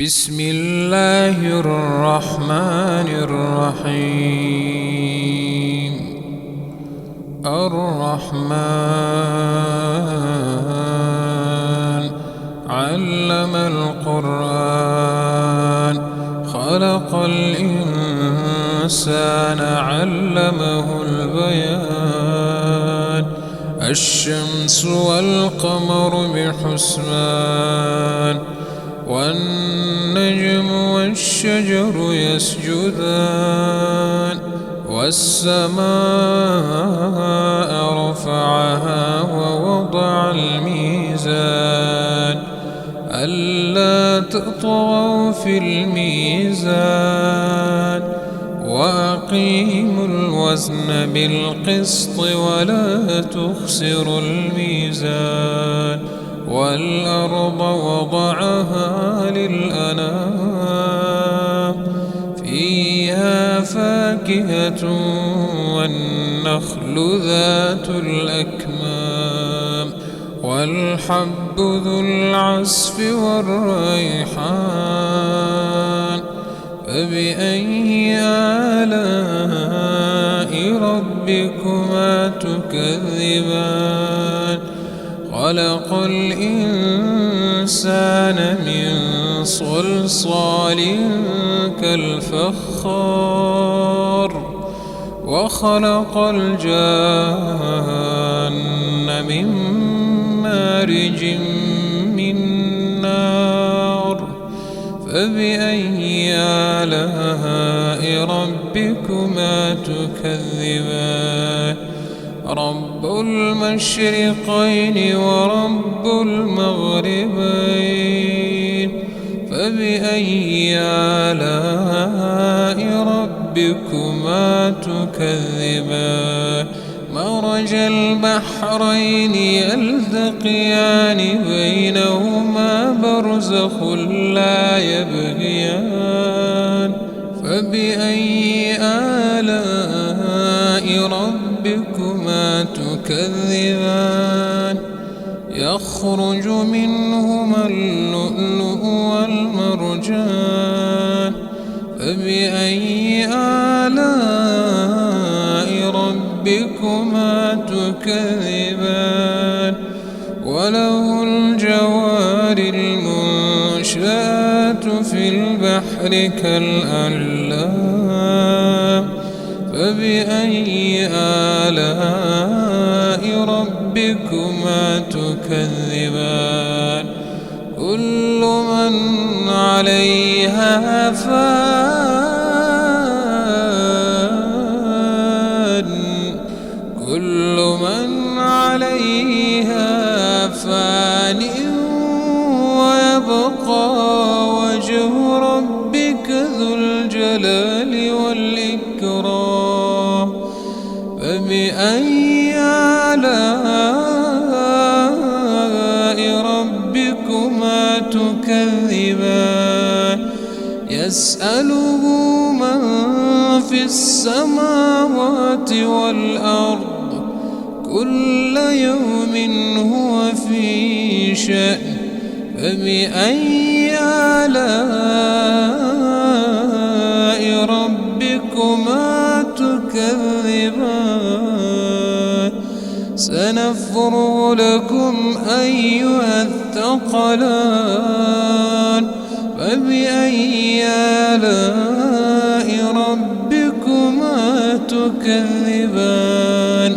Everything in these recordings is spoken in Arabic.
بسم الله الرحمن الرحيم. الرحمن علم القرآن خلق الإنسان علمه البيان. الشمس والقمر بحسبان والنجم والشجر يسجدان. والسماء رفعها ووضع الميزان ألا تطغوا في الميزان وأقيموا الوزن بالقسط ولا تخسروا الميزان. والأرض وضعها للأنام فيها فاكهة والنخل ذات الأكمام والحب ذو العصف والريحان. فبأي آلاء ربكما تكذبان؟ خلق الإنسان من صلصال كالفخار وخلق الجان من مارج من نار. فبأي آلاء ربكما تكذبان؟ رب المشرقين ورب المغربين. فبأي آلاء ربكما تكذبان؟ مرج البحرين يلتقيان بينهما برزخ لا يبغيان. فبأي آلاء ربكما تكذبان؟ يخرج منهما اللؤلؤ والمرجان. فبأي آلاء ربكما تكذبان؟ وله الجوار المنشآت في البحر كالأعلام. فبأي آلاء ربكما تكذبان؟ كل من عليها فان كل من عليها فان ويبقى وجه ربك ذو الجلال والإكرام. فبأي آلاء ربكما تكذبان؟ يسأله من في السماوات والأرض كل يوم هو في شأن. فبأي آلاء ربكما تكذبان؟ سنفرغ لكم أيها الثقلان. فبأي آلاء ربكما تكذبان؟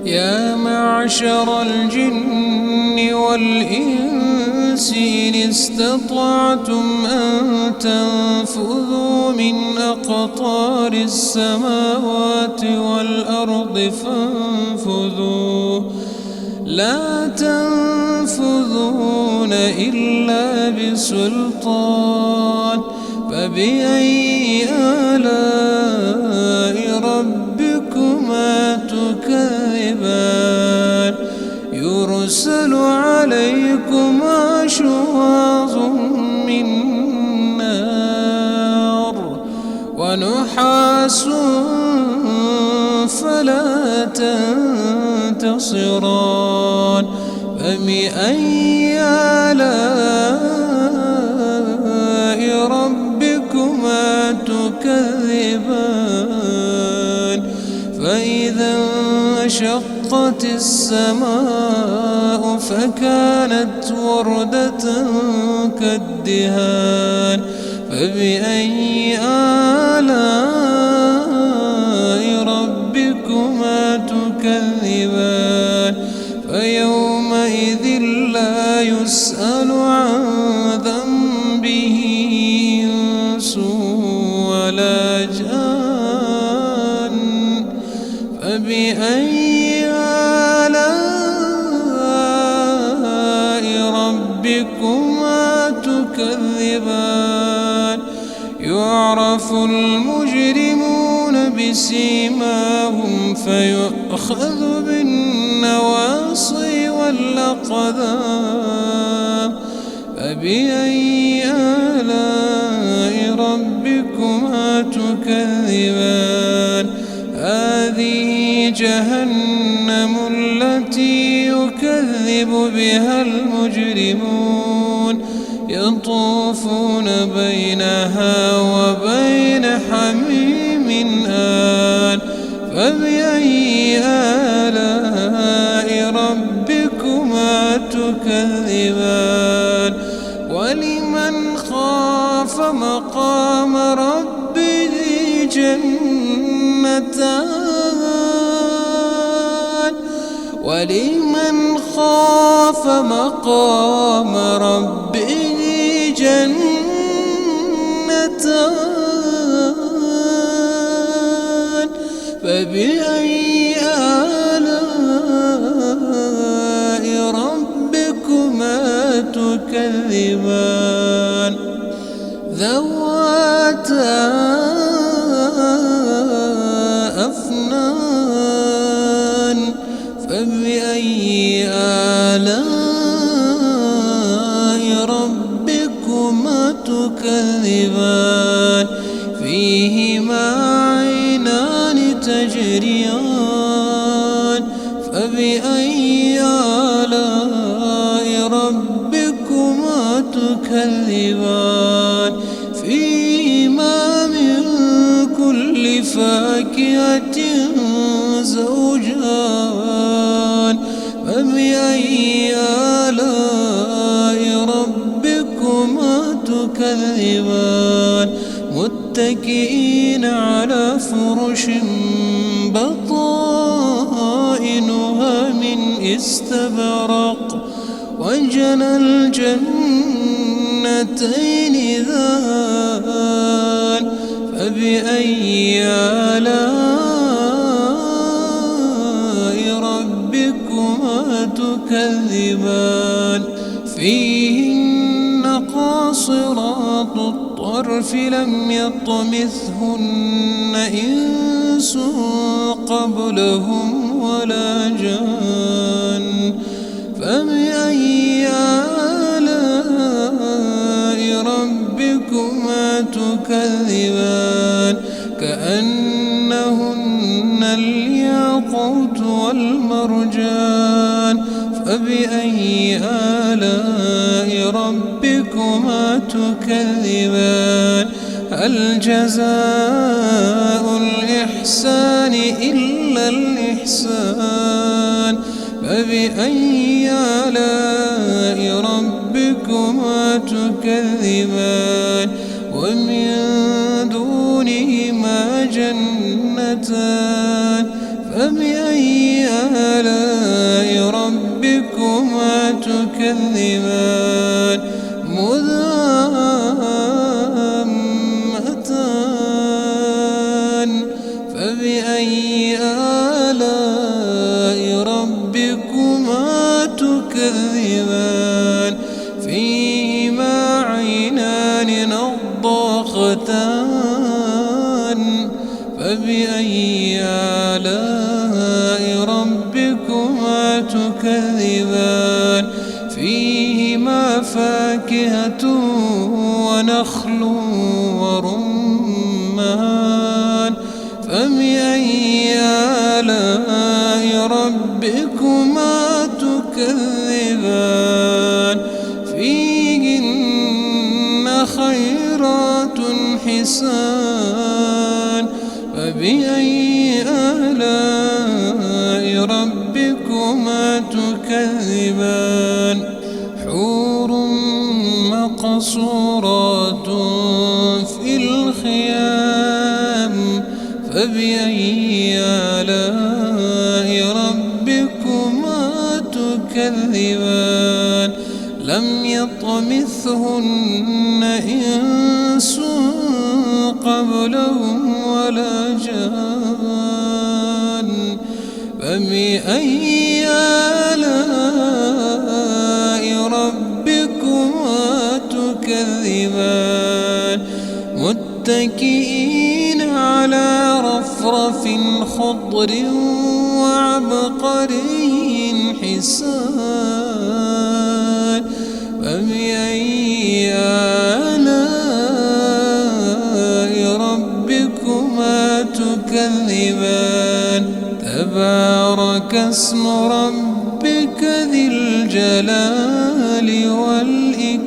يا معشر الجن والإنس إن استطعتم أن تنفذوا من أقطار السماوات والأرض فانفذوا لا تنفذون إلا بسلطان. فبأي آلاء ربكما تكذبان؟ يرسل عليكما شواظ من نار ونحاس فلا تنتصران. فبأي آلاء انشقت السماء فكانت وردة كالدهان فبأي آلاء ربكما تكذبان فيومئذ لا يسأل عن ذنبه إنس ولا جان فبأي آلاء ربكما تكذبان يعرف المجرمون بسيماهم فيؤخذ بالنواصي والأقدام فبأي آلاء ربكما تكذبان هذه جهنم التي يكذب بها المجرمون يطوفون بينها وبين حميم آن فبأي آلاء ربكما تكذبان ولمن خاف مقام ربه جنتان ولمن خاف مقام ربه جنتان فبأي آلاء ربكما تكذبان ذواتا أفنان فبأي آلاء ربكما تكذبان فيهما عينان تجريان فبأي آلاء ربكما تكذبان فيهما من كل فاكهة زوجان فبأي آلاء ربكما تكذبان متكئين على فرش بطائنها من استبرق وجنى الجنتين ذان فبأي آلاء ربكما تكذبان فيهن قاصرات الطرف لم يطمثهن إنس قبلهم ولا جان فبأي آلاء ربكما تكذبان كأنهن الياقوت والمرجان فبأي آلاء ربكما تكذبان هل جزاء الإحسان إلا الإحسان فبأي آلاء ربكما تكذبان ومن دونهما جنتان فبأي آلاء ربكما تكذبان مدهامتان فبأي آلاء ربكما تكذبان فيهما عينان نضاختان فبأي آلاء ربكما تكذبان فيهما فاكهة ونخل ورمان فبأي آلاء ربكما تكذبان فيهن خيرات حسان فبأي آلاء ربكما تكذبان حور مقصورات في الخيام فبأي آلاء ربكما تكذبان لم يطمثهن إنس قبلهم ولا جان فبأي آلاء ربكما تكذبان متكئين على رفرف خضر وعبقري حسان فبأي آلاء ربكما تكذبان تبارك اسم ربك ذي الجلال والإكرام.